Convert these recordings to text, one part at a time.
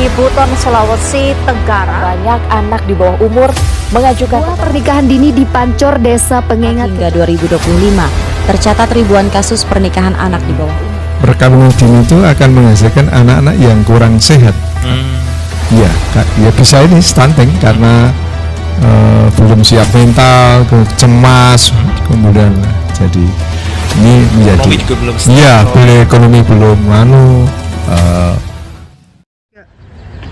di Buton, Sulawesi Tenggara. Banyak anak di bawah umur mengajukan pernikahan dini di Pancor, Desa Pengengat. hingga 2025. Tercatat ribuan kasus pernikahan anak di bawah umur. Perkawinan dini itu akan menghasilkan anak-anak yang kurang sehat. Ya bisa ini stunting karena belum siap mental, cemas, kemudian jadi ini menjadi ekonomi juga belum stabil. ekonomi belum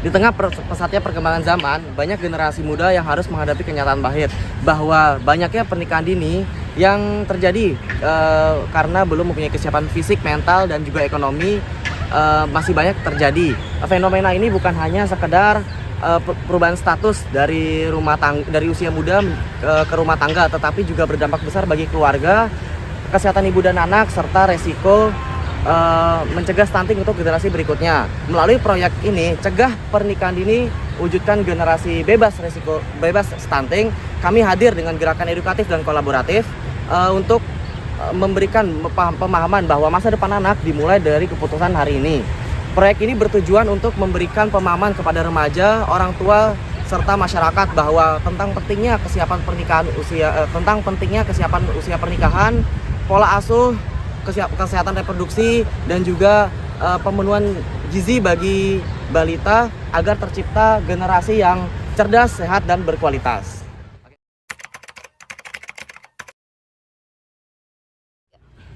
Di tengah pesatnya perkembangan zaman, banyak generasi muda yang harus menghadapi kenyataan pahit bahwa banyaknya pernikahan dini yang terjadi karena belum mempunyai kesiapan fisik, mental, dan juga ekonomi masih banyak terjadi. Fenomena ini bukan hanya sekedar perubahan status dari usia muda ke rumah tangga, tetapi juga berdampak besar bagi keluarga, kesehatan ibu dan anak, serta resiko mencegah stunting untuk generasi berikutnya. Melalui proyek ini, Cegah Pernikahan Dini, Wujudkan Generasi Bebas Stunting, kami hadir dengan gerakan edukatif dan kolaboratif untuk memberikan pemahaman bahwa masa depan anak dimulai dari keputusan hari ini. Proyek ini bertujuan untuk memberikan pemahaman kepada remaja, orang tua, serta masyarakat bahwa tentang pentingnya kesiapan usia pernikahan, pola asuh, kesehatan reproduksi, dan juga pemenuhan gizi bagi balita agar tercipta generasi yang cerdas, sehat, dan berkualitas.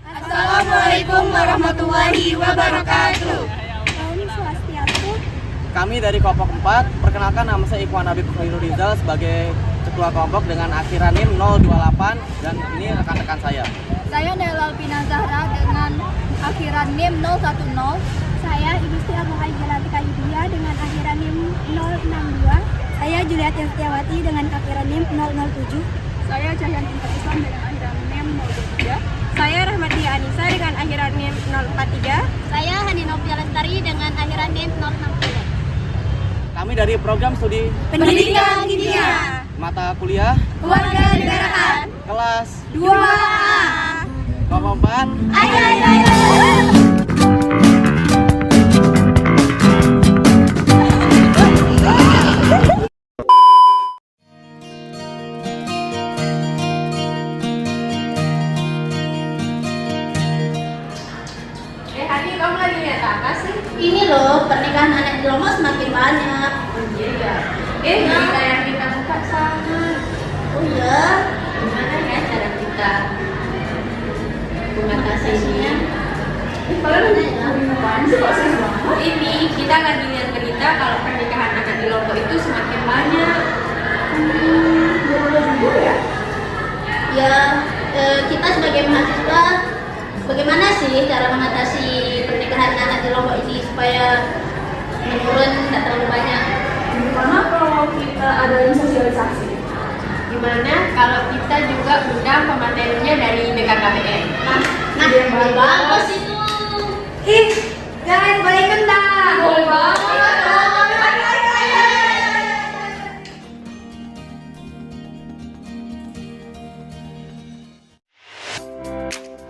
Assalamualaikum warahmatullahi wabarakatuh. Kami dari kelompok 4, perkenalkan nama saya Ikhwan Habib Khairul Rizal sebagai ketua kelompok dengan akhiran NIM 028, dan ini rekan-rekan saya. Saya Nelal Pina Zahra dengan akhiran NIM 010. Saya Ibu Siti Abu Haijalati Yudhia dengan akhiran NIM 062. Saya Juliat Setiawati dengan akhiran NIM 007. Saya Cahyan Intan Islam dengan akhiran NIM 023. Saya Rahmatia Anissa dengan akhiran NIM 043. Saya Hani Novia Lestari dengan akhiran NIM 060. Kami dari program studi Pendidikan Kimia, mata kuliah Kewarganegaraan, kelas 2A. kelompok 4. Ayo. Hani, kamu lagi lihat apa sih? Ini loh, pernikahan anak di Lombok semakin banyak. Iya. Berita yang kita buka sama. Oh iya, Gimana ya cara kita mengatasinya? kalian lagi apaan sih kok sih? Ini kita lagi lihat berita kalau pernikahan anak di Lombok itu semakin banyak. Ya, kita sebagai mahasiswa, bagaimana sih cara mengatasi pernikahan anak di Lombok ini supaya menurun, tidak terlalu banyak? Gimana kalau kita adain sosialisasi? Gimana kalau kita juga undang pematerinya dari BKKBN? Nah, bagus itu. Ih, guys, boleh ikut tak? Boleh banget.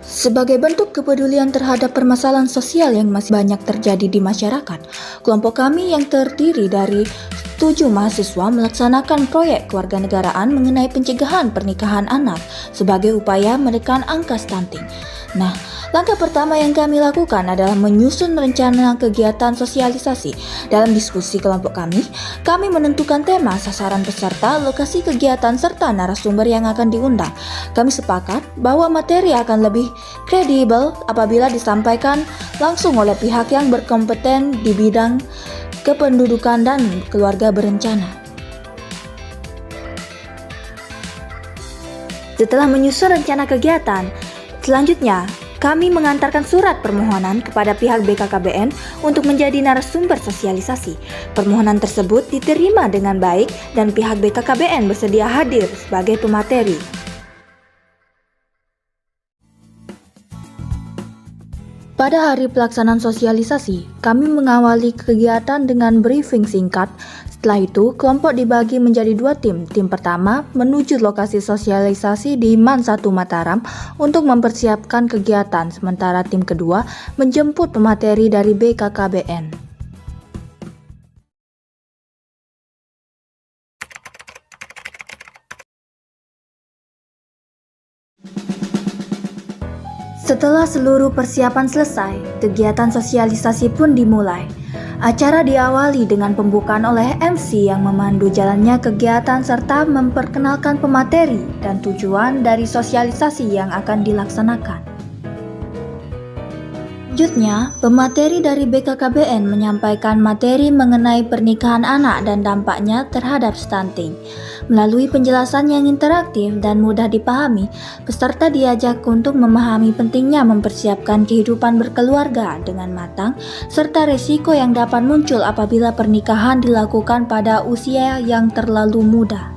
Sebagai bentuk kepedulian terhadap permasalahan sosial yang masih banyak terjadi di masyarakat, kelompok kami yang terdiri dari 7 mahasiswa melaksanakan proyek kewarganegaraan mengenai pencegahan pernikahan anak sebagai upaya menekan angka stunting. Nah, langkah pertama yang kami lakukan adalah menyusun rencana kegiatan sosialisasi. Dalam diskusi kelompok kami menentukan tema, sasaran peserta, lokasi kegiatan, serta narasumber yang akan diundang. Kami sepakat bahwa materi akan lebih kredibel apabila disampaikan langsung oleh pihak yang berkompeten di bidang kependudukan dan keluarga berencana. Setelah menyusun rencana kegiatan, selanjutnya kami mengantarkan surat permohonan kepada pihak BKKBN untuk menjadi narasumber sosialisasi. Permohonan tersebut diterima dengan baik dan pihak BKKBN bersedia hadir sebagai pemateri. Pada hari pelaksanaan sosialisasi, kami mengawali kegiatan dengan briefing singkat. Setelah itu, kelompok dibagi menjadi 2 tim. Tim pertama menuju lokasi sosialisasi di MAN 1 Mataram untuk mempersiapkan kegiatan, sementara tim kedua menjemput pemateri dari BKKBN. Setelah seluruh persiapan selesai, kegiatan sosialisasi pun dimulai. Acara diawali dengan pembukaan oleh MC yang memandu jalannya kegiatan serta memperkenalkan pemateri dan tujuan dari sosialisasi yang akan dilaksanakan. Selanjutnya, pemateri dari BKKBN menyampaikan materi mengenai pernikahan anak dan dampaknya terhadap stunting. Melalui penjelasan yang interaktif dan mudah dipahami, peserta diajak untuk memahami pentingnya mempersiapkan kehidupan berkeluarga dengan matang, serta risiko yang dapat muncul apabila pernikahan dilakukan pada usia yang terlalu muda.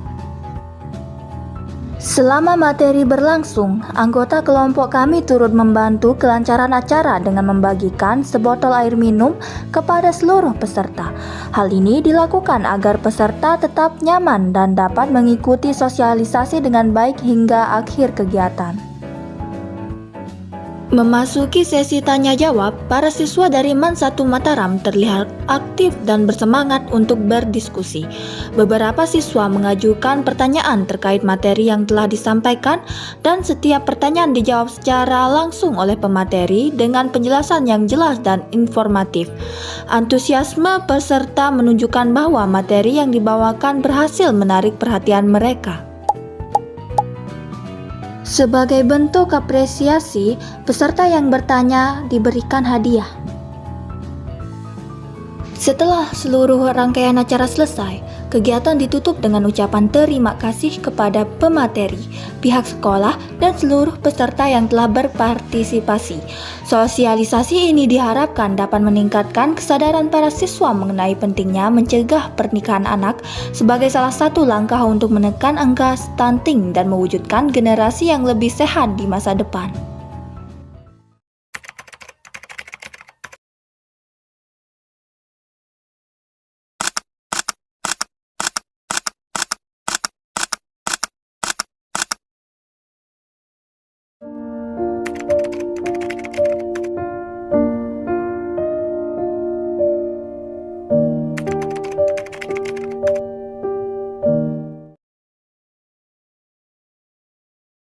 Selama materi berlangsung, anggota kelompok kami turut membantu kelancaran acara dengan membagikan sebotol air minum kepada seluruh peserta. Hal ini dilakukan agar peserta tetap nyaman dan dapat mengikuti sosialisasi dengan baik hingga akhir kegiatan. Memasuki sesi tanya jawab, para siswa dari MAN 1 Mataram terlihat aktif dan bersemangat untuk berdiskusi. Beberapa siswa mengajukan pertanyaan terkait materi yang telah disampaikan dan setiap pertanyaan dijawab secara langsung oleh pemateri dengan penjelasan yang jelas dan informatif. Antusiasme peserta menunjukkan bahwa materi yang dibawakan berhasil menarik perhatian mereka. Sebagai bentuk apresiasi, peserta yang bertanya diberikan hadiah. Setelah seluruh rangkaian acara selesai, kegiatan ditutup dengan ucapan terima kasih kepada pemateri, pihak sekolah, dan seluruh peserta yang telah berpartisipasi. Sosialisasi ini diharapkan dapat meningkatkan kesadaran para siswa mengenai pentingnya mencegah pernikahan anak sebagai salah satu langkah untuk menekan angka stunting dan mewujudkan generasi yang lebih sehat di masa depan.